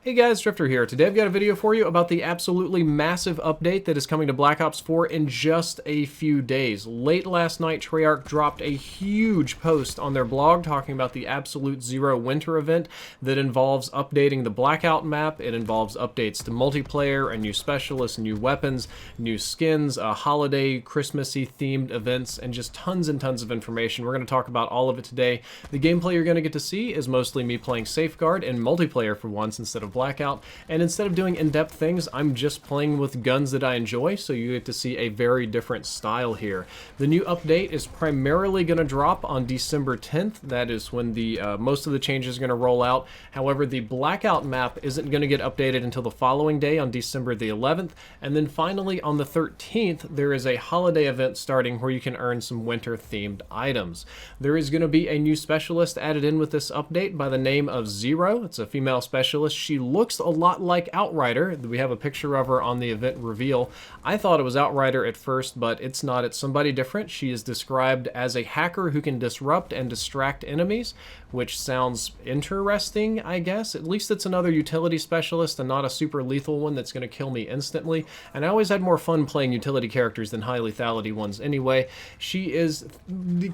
Hey guys, Drifter here. Today I've got a video for you about the absolutely massive update that is coming to Black Ops 4 in just a few days. Late last night, Treyarch dropped a huge post on their blog talking about the Absolute Zero Winter event that involves updating the Blackout map. It involves updates to multiplayer, a new specialist, new weapons, new skins, holiday, Christmassy themed events, and just tons and tons of information. We're going to talk about all of it today. The gameplay you're going to get to see is mostly me playing Safeguard in multiplayer for once instead of Blackout, and instead of doing in-depth things, I'm just playing with guns that I enjoy, so you get to see a very different style here. The new update is primarily going to drop on December 10th. That is when the most of the changes are going to roll out. However, the Blackout map isn't going to get updated until the following day on December the 11th, and then finally on the 13th, there is a holiday event starting where you can earn some winter-themed items. There is going to be a new specialist added in with this update by the name of Zero. It's a female specialist. She looks a lot like Outrider. We have a picture of her on the event reveal. I thought it was Outrider at first, but it's not. It's somebody different. She is described as a hacker who can disrupt and distract enemies, which sounds interesting, I guess. At least it's another utility specialist and not a super lethal one that's going to kill me instantly. And I always had more fun playing utility characters than high lethality ones anyway. She is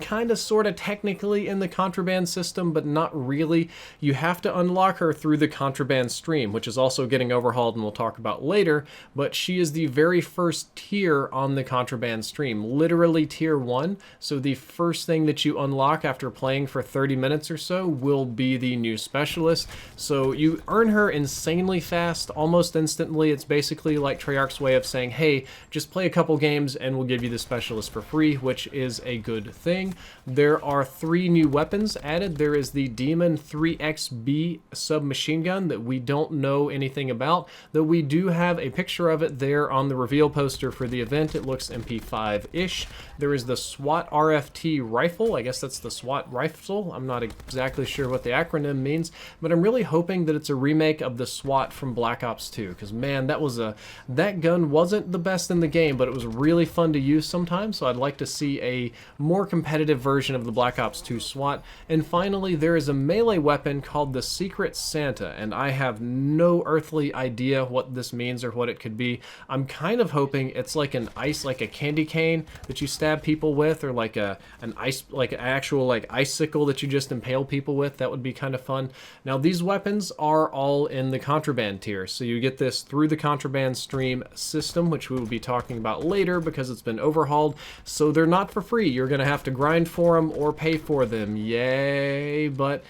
kind of sort of technically in the Contraband system, but not really. You have to unlock her through the Contraband stream, which is also getting overhauled and we'll talk about later, but she is the very first tier on the Contraband stream, literally tier 1. So the first thing that you unlock after playing for 30 minutes or so will be the new specialist. So you earn her insanely fast, almost instantly. It's basically like Treyarch's way of saying, hey, just play a couple games and we'll give you the specialist for free, which is a good thing. There are 3 new weapons added. There is the Demon 3XB submachine gun that we don't know anything about, though we do have a picture of it there on the reveal poster for the event. It looks MP5-ish. There is the SWAT RFT rifle. I guess that's the SWAT rifle. I'm not exactly sure what the acronym means, but I'm really hoping that it's a remake of the SWAT from Black Ops 2, because man, that gun wasn't the best in the game, but it was really fun to use sometimes, so I'd like to see a more competitive version of the Black Ops 2 SWAT. And finally, there is a melee weapon called the Secret Santa, and I have no earthly idea what this means or what it could be. I'm kind of hoping it's like like a candy cane that you stab people with, or like an actual icicle that you just impale people with. That would be kind of fun. Now, these weapons are all in the Contraband tier, so you get this through the Contraband stream system, which we will be talking about later because it's been overhauled. So they're not for free. You're going to have to grind for them or pay for them. Yay, but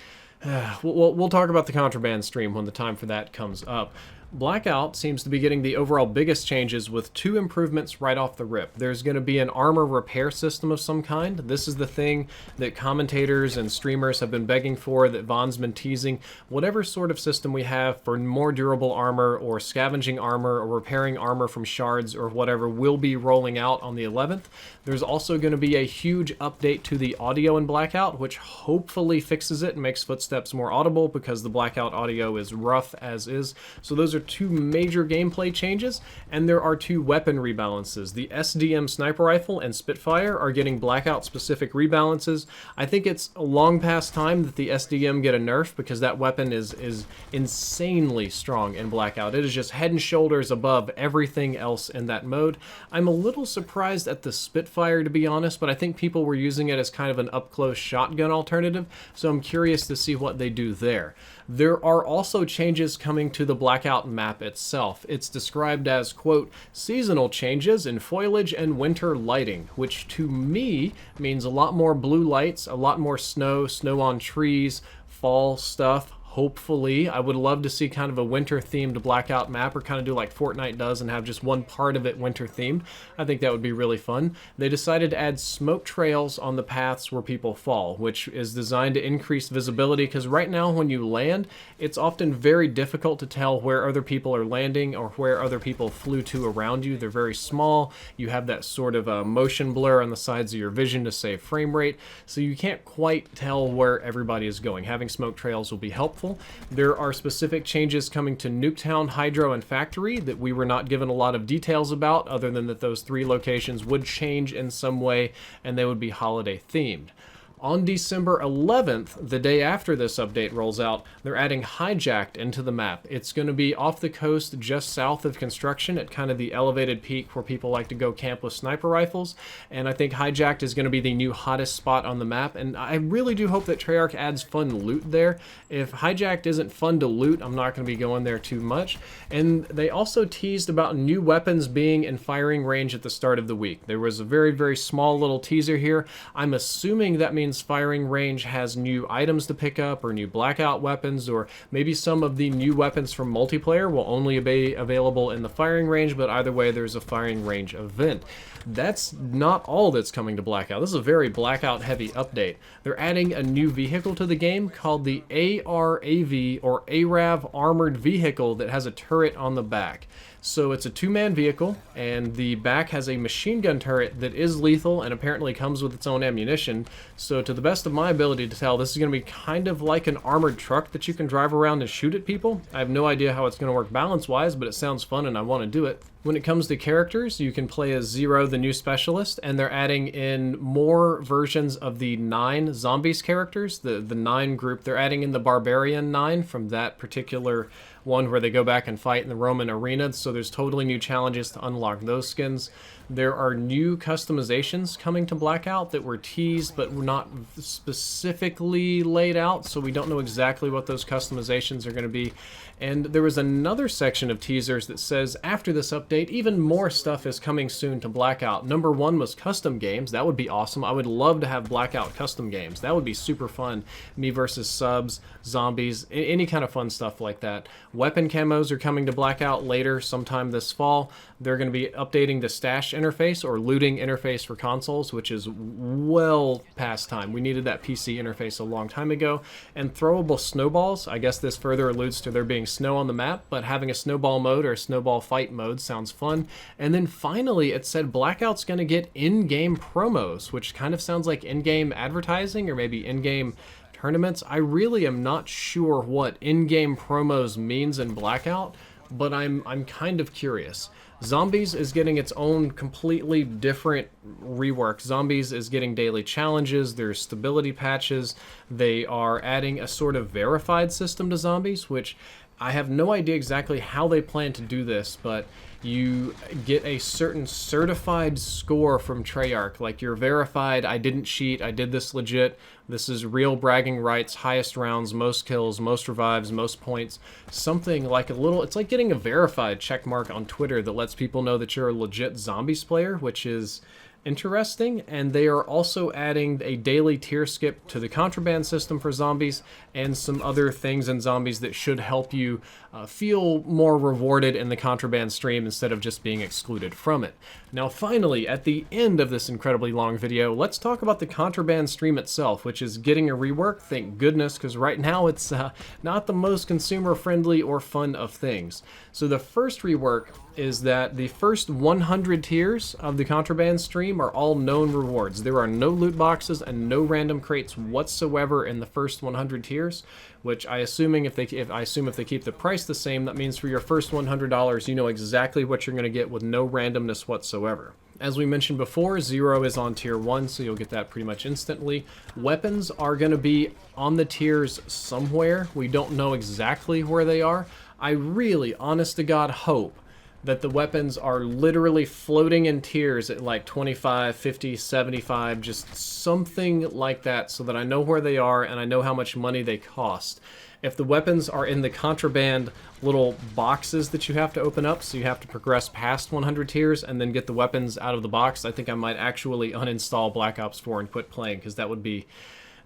we'll talk about the Contraband stream when the time for that comes up. Blackout seems to be getting the overall biggest changes with 2 improvements right off the rip. There's going to be an armor repair system of some kind. This is the thing that commentators and streamers have been begging for, that Vaughn's been teasing. Whatever sort of system we have for more durable armor or scavenging armor or repairing armor from shards or whatever will be rolling out on the 11th. There's also going to be a huge update to the audio in Blackout, which hopefully fixes it and makes footsteps more audible, because the Blackout audio is rough as is. So those are 2 major gameplay changes, and there are 2 weapon rebalances. The SDM sniper rifle and Spitfire are getting Blackout specific rebalances. I think it's long past time that the SDM get a nerf, because that weapon is insanely strong in Blackout. It is just head and shoulders above everything else in that mode. I'm a little surprised at the Spitfire, to be honest, but I think people were using it as kind of an up-close shotgun alternative, so I'm curious to see what they do there. There are also changes coming to the Blackout map itself. It's described as, quote, seasonal changes in foliage and winter lighting, which to me means a lot more blue lights, a lot more snow on trees, fall stuff. Hopefully, I would love to see kind of a winter-themed Blackout map, or kind of do like Fortnite does and have just one part of it winter-themed. I think that would be really fun. They decided to add smoke trails on the paths where people fall, which is designed to increase visibility, because right now when you land, it's often very difficult to tell where other people are landing or where other people flew to around you. They're very small. You have that sort of motion blur on the sides of your vision to save frame rate, so you can't quite tell where everybody is going. Having smoke trails will be helpful. There are specific changes coming to Nuketown, Hydro, and Factory that we were not given a lot of details about, other than that those 3 locations would change in some way and they would be holiday themed. On December 11th, the day after this update rolls out, they're adding Hijacked into the map. It's going to be off the coast just south of Construction at kind of the elevated peak where people like to go camp with sniper rifles, and I think Hijacked is going to be the new hottest spot on the map, and I really do hope that Treyarch adds fun loot there. If Hijacked isn't fun to loot, I'm not going to be going there too much. And they also teased about new weapons being in firing range at the start of the week. There was a very, very small little teaser here. I'm assuming that means firing range has new items to pick up or new Blackout weapons, or maybe some of the new weapons from multiplayer will only be available in the firing range, but either way there's a firing range event. That's not all that's coming to Blackout. This is a very Blackout heavy update. They're adding a new vehicle to the game called the ARAV, or ARAV Armored Vehicle, that has a turret on the back. So it's a two-man vehicle, and the back has a machine gun turret that is lethal and apparently comes with its own ammunition. So to the best of my ability to tell, this is going to be kind of like an armored truck that you can drive around and shoot at people. I have no idea how it's going to work balance-wise, but it sounds fun and I want to do it. When it comes to characters, you can play as Zero, the new specialist, and they're adding in more versions of the 9 zombies characters, the 9 group. They're adding in the Barbarian 9 from that particular one where they go back and fight in the Roman arena, so there's totally new challenges to unlock those skins. There are new customizations coming to Blackout that were teased but were not specifically laid out, so we don't know exactly what those customizations are going to be. And there was another section of teasers that says after this update, even more stuff is coming soon to Blackout. Number 1 was custom games. That would be awesome. I would love to have Blackout custom games. That would be super fun. Me versus subs, zombies, any kind of fun stuff like that. Weapon camos are coming to Blackout later, sometime this fall. They're going to be updating the stash interface or looting interface for consoles, which is well past time. We needed that PC interface a long time ago. And throwable snowballs, I guess this further alludes to there being snow on the map, but having a snowball mode or a snowball fight mode sounds fun. And then finally it said Blackout's going to get in-game promos, which kind of sounds like in-game advertising or maybe in-game tournaments. I really am not sure what in-game promos means in Blackout, but I'm kind of curious. Zombies is getting its own completely different rework. Zombies is getting daily challenges, there's stability patches, they are adding a sort of verified system to Zombies, which I have no idea exactly how they plan to do this, but you get a certain certified score from Treyarch, like you're verified, I didn't cheat, I did this legit, this is real bragging rights, highest rounds, most kills, most revives, most points, something like a little, it's like getting a verified checkmark on Twitter that lets people know that you're a legit Zombies player, which is interesting. And they are also adding a daily tier skip to the Contraband system for Zombies and some other things in Zombies that should help you feel more rewarded in the Contraband stream instead of just being excluded from it. Now finally, at the end of this incredibly long video, let's talk about the Contraband stream itself, which is getting a rework, thank goodness, because right now it's not the most consumer friendly or fun of things. So the first rework is that the first 100 tiers of the Contraband stream are all known rewards. There are no loot boxes and no random crates whatsoever in the first 100 tiers, which I assume if they keep the price the same, that means for your first $100 you know exactly what you're going to get with no randomness whatsoever. As we mentioned before, Zero is on tier 1, so you'll get that pretty much instantly. Weapons are going to be on the tiers somewhere. We don't know exactly where they are. I really, honest to God, hope that the weapons are literally floating in tiers at like 25, 50, 75, just something like that, so that I know where they are and I know how much money they cost. If the weapons are in the Contraband little boxes that you have to open up, so you have to progress past 100 tiers and then get the weapons out of the box, I think I might actually uninstall Black Ops 4 and quit playing, because that would be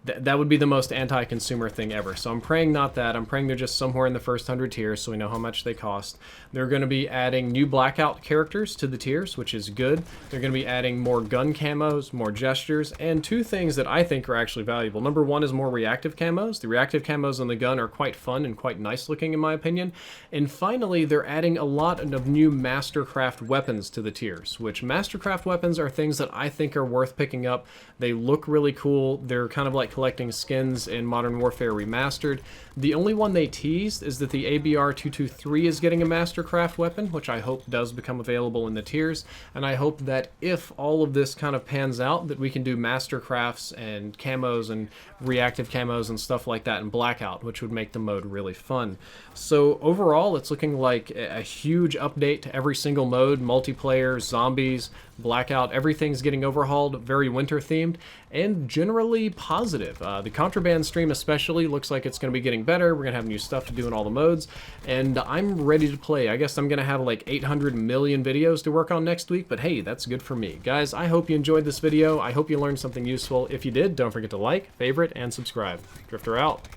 the most anti-consumer thing ever. So I'm praying not that. I'm praying they're just somewhere in the first 100 tiers so we know how much they cost. They're going to be adding new Blackout characters to the tiers, which is good. They're going to be adding more gun camos, more gestures, and two things that I think are actually valuable. Number one is more reactive camos. The reactive camos on the gun are quite fun and quite nice looking in my opinion. And finally, they're adding a lot of new Mastercraft weapons to the tiers, which Mastercraft weapons are things that I think are worth picking up. They look really cool. They're kind of like like collecting skins in Modern Warfare Remastered. The only one they teased is that the ABR-223 is getting a Mastercraft weapon, which I hope does become available in the tiers, and I hope that if all of this kind of pans out, that we can do Mastercrafts and camos and reactive camos and stuff like that in Blackout, which would make the mode really fun. So overall, it's looking like a huge update to every single mode, multiplayer, zombies, Blackout, everything's getting overhauled, very winter themed, and generally positive. The Contraband stream especially looks like it's going to be getting better. We're going to have new stuff to do in all the modes, and I'm ready to play. I guess I'm going to have like 800 million videos to work on next week, but hey, that's good for me. Guys, I hope you enjoyed this video. I hope you learned something useful. If you did, don't forget to like, favorite, and subscribe. Drifter out.